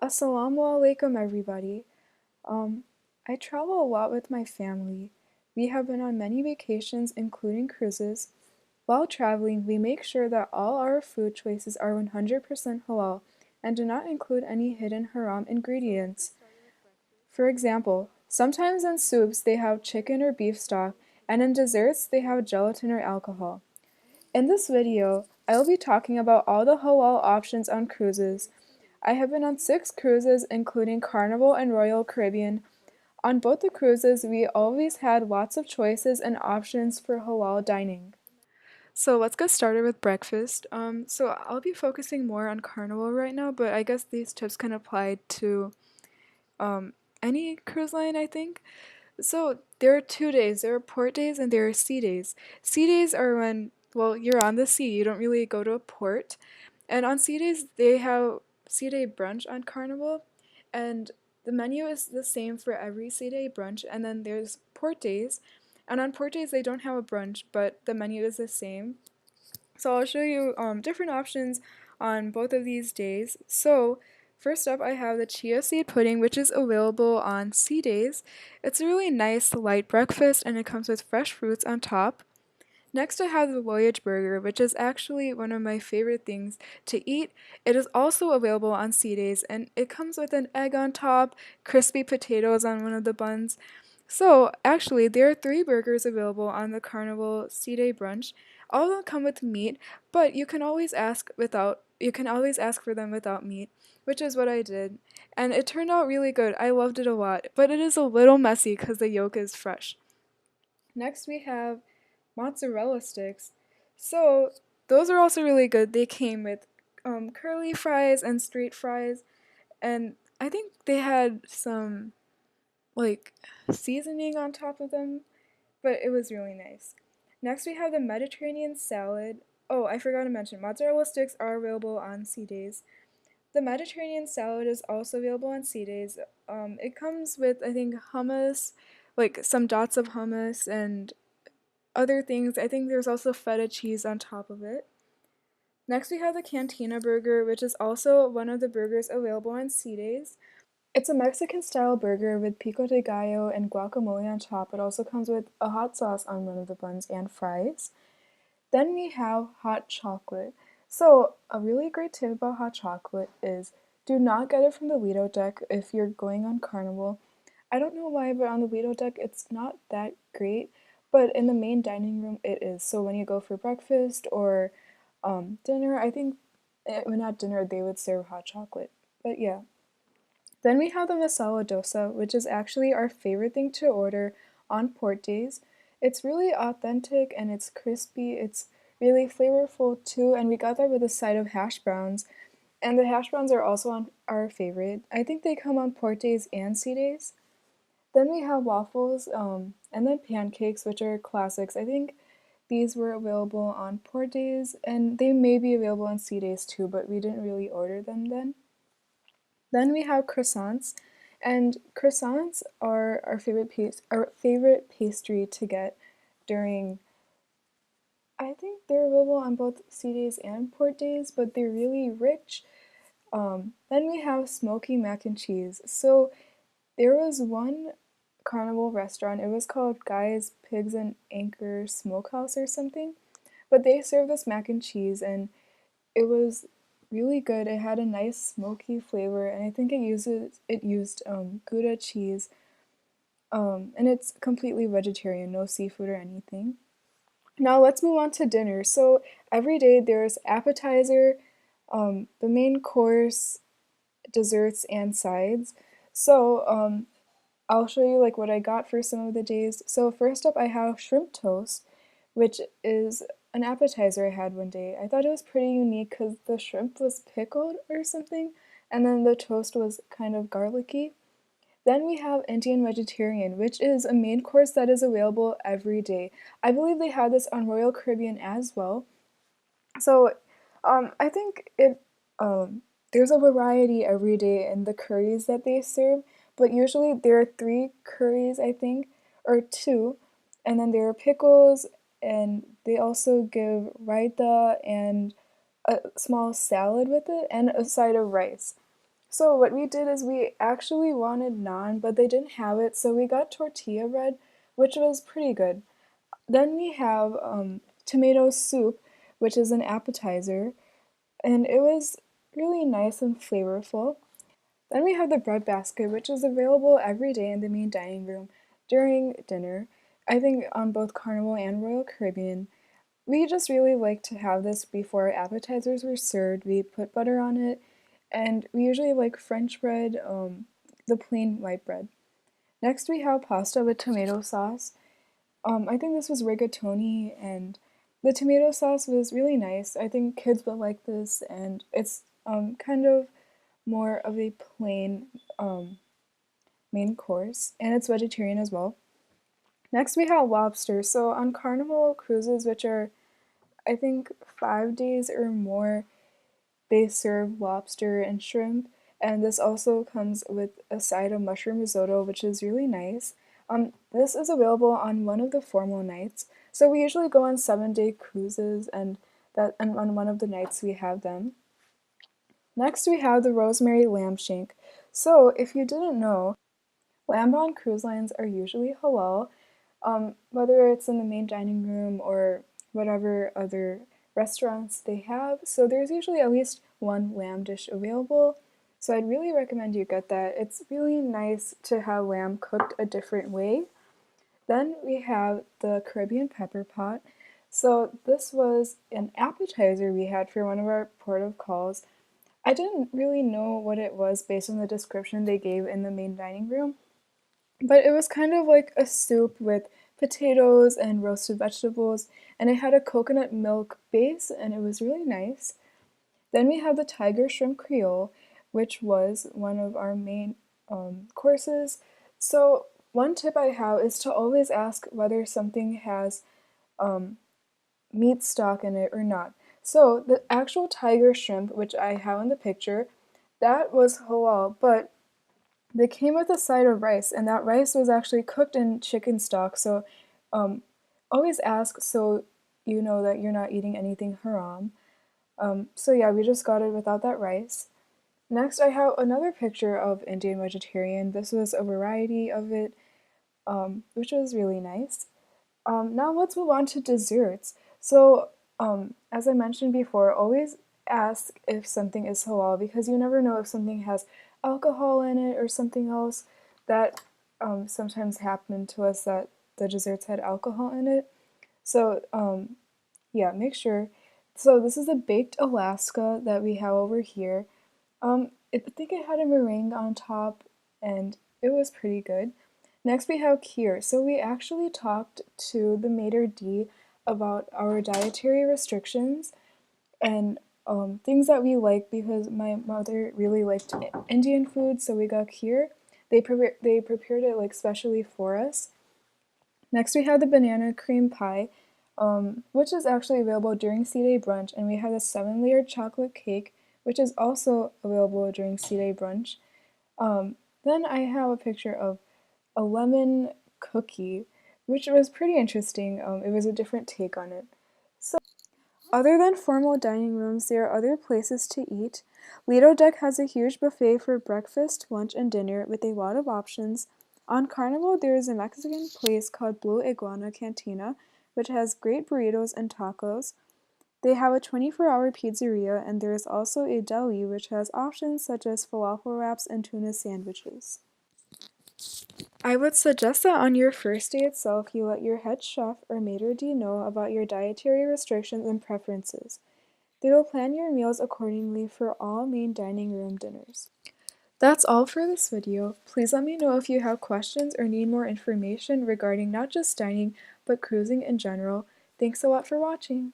Assalamu alaikum, everybody. Um, I travel a lot with my family. We have been on many vacations, including cruises. While traveling, we make sure that all our food choices are 100% halal and do not include any hidden haram ingredients. For example, sometimes in soups they have chicken or beef stock, and in desserts they have gelatin or alcohol. In this video, I will be talking about all the halal options on cruises. I have been on 6 cruises, including Carnival and Royal Caribbean. On both the cruises, we always had lots of choices and options for halal dining. So let's get started with breakfast. So I'll be focusing more on Carnival right now, but I guess these tips can apply to um, any cruise line, I think. So there are 2 days. There are port days and there are sea days. Sea days are when, well, you're on the sea. You don't really go to a port. And on sea days, they have sea day brunch on Carnival. And the menu is the same for every sea day brunch. And then there's port days. And on port days, they don't have a brunch, but the menu is the same. So I'll show you different options on both of these days. So first up, I have the chia seed pudding, which is available on sea days. It's a really nice light breakfast, and it comes with fresh fruits on top. Next, I have the Voyage Burger, which is actually one of my favorite things to eat. It is also available on sea days, and it comes with an egg on top, crispy potatoes on one of the buns. So, actually, there are 3 burgers available on the Carnival Sea Day brunch. All of them come with meat, but you can always ask for them without meat, which is what I did. And it turned out really good. I loved it a lot, but it is a little messy because the yolk is fresh. Next, we have mozzarella sticks. So those are also really good. They came with curly fries and straight fries, and I think they had some like seasoning on top of them, but it was really nice. Next, we have the Mediterranean salad. Oh, I forgot to mention, mozzarella sticks are available on sea days. The Mediterranean salad is also available on sea days. It comes with, I think, hummus, like some dots of hummus and other things. I think there's also feta cheese on top of it. Next, we have the Cantina burger, which is also one of the burgers available on sea days. It's a Mexican style burger with pico de gallo and guacamole on top. It also comes with a hot sauce on one of the buns and fries. Then we have hot chocolate. So, a really great tip about hot chocolate is do not get it from the Lido deck if you're going on Carnival. I don't know why, but on the Lido deck it's not that great, but in the main dining room it is. So when you go for breakfast or dinner, I think when at dinner they would serve hot chocolate. But yeah. Then we have the masala dosa, which is actually our favorite thing to order on port days. It's really authentic and it's crispy. It's really flavorful too, and we got that with a side of hash browns. And the hash browns are also on our favorite. I think they come on port days and sea days. Then we have waffles, and then pancakes, which are classics. I think these were available on port days, and they may be available on sea days too, but we didn't really order them then. Then we have croissants, and croissants are our favorite pastry to get during. I think they're available on both sea days and port days, but they're really rich. Then we have smoky mac and cheese. So there was one carnival restaurant. It was called Guy's Pigs and Anchor Smokehouse or something. But they served this mac and cheese, and it was really good. It had a nice smoky flavor, and I think it used Gouda cheese. And it's completely vegetarian, no seafood or anything. Now let's move on to dinner. So every day there's appetizer, the main course, desserts, and sides. So I'll show you like what I got for some of the days. So first up I have shrimp toast, which is an appetizer I had one day. I thought it was pretty unique because the shrimp was pickled or something, and then the toast was kind of garlicky. Then we have Indian vegetarian, which is a main course that is available every day. I believe they had this on Royal Caribbean as well. So I think it there's a variety every day in the curries that they serve, but usually there are 3 curries, I think, or 2, and then there are pickles, and they also give raita and a small salad with it, and a side of rice. So what we did is we actually wanted naan, but they didn't have it, so we got tortilla bread, which was pretty good. Then we have tomato soup, which is an appetizer, and it was really nice and flavorful. Then we have the bread basket, which is available every day in the main dining room during dinner. I think on both Carnival and Royal Caribbean. We just really like to have this before appetizers were served. We put butter on it, and we usually like French bread, the plain white bread. Next, we have pasta with tomato sauce. I think this was rigatoni, and the tomato sauce was really nice. I think kids would like this, and it's kind of more of a plain main course, and it's vegetarian as well. Next, we have lobster. So on Carnival cruises, which are I think 5 days or more, they serve lobster and shrimp, and this also comes with a side of mushroom risotto, which is really nice. This is available on one of the formal nights. So we usually go on 7-day cruises, and on one of the nights we have them. Next, we have the rosemary lamb shank. So if you didn't know, land-bound cruise lines are usually halal, whether it's in the main dining room or whatever other restaurants they have. So there's usually at least one lamb dish available. So I'd really recommend you get that. It's really nice to have lamb cooked a different way. Then we have the Caribbean pepper pot. So this was an appetizer we had for one of our port of calls. I didn't really know what it was based on the description they gave in the main dining room, but it was kind of like a soup with potatoes and roasted vegetables, and it had a coconut milk base, and it was really nice. Then we have the tiger shrimp creole, which was one of our main courses. So one tip I have is to always ask whether something has um, meat stock in it or not. So the actual tiger shrimp, which I have in the picture, that was halal, but they came with a side of rice, and that rice was actually cooked in chicken stock. So um, always ask so you know that you're not eating anything haram. So yeah, we just got it without that rice. Next, I have another picture of Indian vegetarian. This was a variety of it, which was really nice. Now let's move on to desserts. So, as I mentioned before, always ask if something is halal because you never know if something has alcohol in it or something else. That sometimes happened to us that the desserts had alcohol in it. So, yeah, make sure. So this is a baked Alaska that we have over here. I think it had a meringue on top, and it was pretty good. Next, we have kheer. So we actually talked to the maitre d' about our dietary restrictions and things that we like because my mother really liked Indian food, so we got kheer. They prepared it like specially for us. Next, we have the banana cream pie, which is actually available during C-Day brunch, and we have the 7-layered chocolate cake, which is also available during C-Day brunch. Then I have a picture of a lemon cookie, which was pretty interesting. It was a different take on it. So, other than formal dining rooms, there are other places to eat. Lido Deck has a huge buffet for breakfast, lunch, and dinner with a lot of options. On Carnival, there is a Mexican place called Blue Iguana Cantina, which has great burritos and tacos. They have a 24-hour pizzeria, and there is also a deli which has options such as falafel wraps and tuna sandwiches. I would suggest that on your first day itself, you let your head chef or maitre d' know about your dietary restrictions and preferences. They will plan your meals accordingly for all main dining room dinners. That's all for this video. Please let me know if you have questions or need more information regarding not just dining, but cruising in general. Thanks a lot for watching.